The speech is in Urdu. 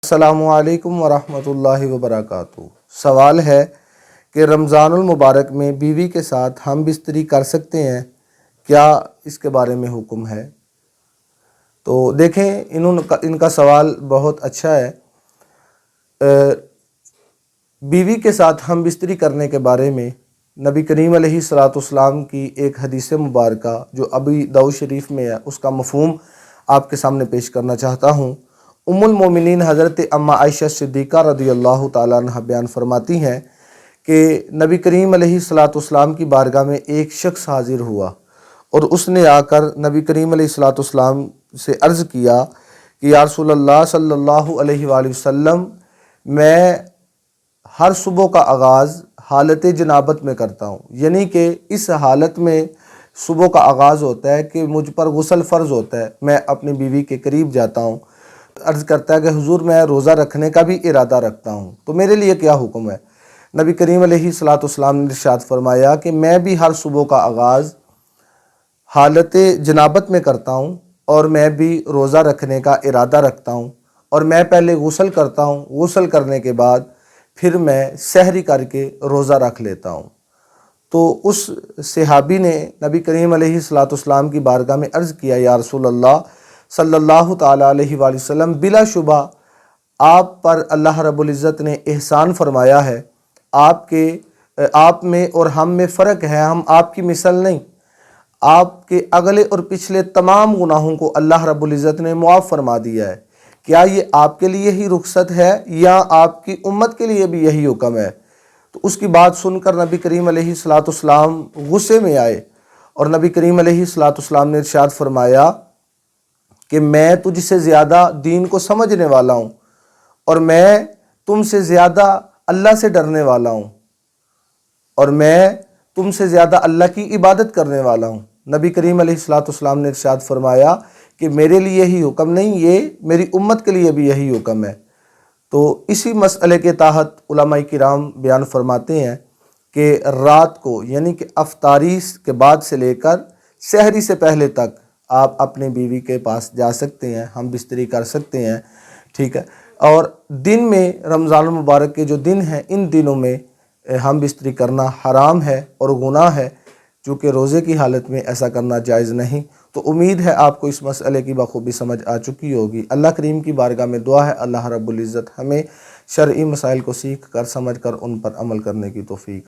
السلام علیکم ورحمۃ اللہ وبرکاتہ۔ سوال ہے کہ رمضان المبارک میں بیوی کے ساتھ ہم بستری کر سکتے ہیں، کیا اس کے بارے میں حکم ہے؟ تو دیکھیں ان کا سوال بہت اچھا ہے۔ بیوی کے ساتھ ہم بستری کرنے کے بارے میں نبی کریم علیہ السلام کی ایک حدیث مبارکہ جو ابی داؤد شریف میں ہے، اس کا مفہوم آپ کے سامنے پیش کرنا چاہتا ہوں۔ ام المومنین حضرت اماں عائشہ صدیقہ رضی اللہ تعالیٰ عنہ بیان فرماتی ہیں کہ نبی کریم علیہ السلام کی بارگاہ میں ایک شخص حاضر ہوا اور اس نے آ کر نبی کریم علیہ السلام سے عرض کیا کہ یا رسول اللہ صلی اللہ علیہ وآلہ وسلم، میں ہر صبح کا آغاز حالت جنابت میں کرتا ہوں، یعنی کہ اس حالت میں صبح کا آغاز ہوتا ہے کہ مجھ پر غسل فرض ہوتا ہے، میں اپنی بیوی کے قریب جاتا ہوں، عرض کرتا ہے کہ حضور میں روزہ رکھنے کا بھی ارادہ رکھتا ہوں، تو میرے لیے کیا حکم ہے؟ نبی کریم علیہ السلام نے ارشاد فرمایا کہ میں بھی ہر صبح کا آغاز حالت جنابت میں کرتا ہوں اور میں بھی روزہ رکھنے کا ارادہ رکھتا ہوں، اور میں پہلے غسل کرتا ہوں، غسل کرنے کے بعد پھر میں سحری کر کے روزہ رکھ لیتا ہوں۔ تو اس صحابی نے نبی کریم علیہ السلام کی بارگاہ میں عرض کیا یا رسول اللہ صلی اللہ تعالیٰ علیہ وآلہ وسلم، بلا شبہ آپ پر اللہ رب العزت نے احسان فرمایا ہے، آپ میں اور ہم میں فرق ہے، ہم آپ کی مثل نہیں، آپ کے اگلے اور پچھلے تمام گناہوں کو اللہ رب العزت نے معاف فرما دیا ہے، کیا یہ آپ کے لیے ہی رخصت ہے یا آپ کی امت کے لیے بھی یہی حکم ہے؟ تو اس کی بات سن کر نبی کریم علیہ السلام غصے میں آئے اور نبی کریم علیہ السلام نے ارشاد فرمایا کہ میں تجھ سے زیادہ دین کو سمجھنے والا ہوں اور میں تم سے زیادہ اللہ سے ڈرنے والا ہوں اور میں تم سے زیادہ اللہ کی عبادت کرنے والا ہوں۔ نبی کریم علیہ السلام نے ارشاد فرمایا کہ میرے لیے ہی حکم نہیں، یہ میری امت کے لیے بھی یہی حکم ہے۔ تو اسی مسئلے کے تحت علماء کرام بیان فرماتے ہیں کہ رات کو یعنی کہ افطاری کے بعد سے لے کر سحری سے پہلے تک آپ اپنے بیوی کے پاس جا سکتے ہیں، ہم بستری کر سکتے ہیں، ٹھیک ہے۔ اور دن میں رمضان المبارک کے جو دن ہیں، ان دنوں میں ہم بستری کرنا حرام ہے اور گناہ ہے، چونکہ روزے کی حالت میں ایسا کرنا جائز نہیں۔ تو امید ہے آپ کو اس مسئلے کی بخوبی سمجھ آ چکی ہوگی۔ اللہ کریم کی بارگاہ میں دعا ہے اللہ رب العزت ہمیں شرعی مسائل کو سیکھ کر سمجھ کر ان پر عمل کرنے کی توفیق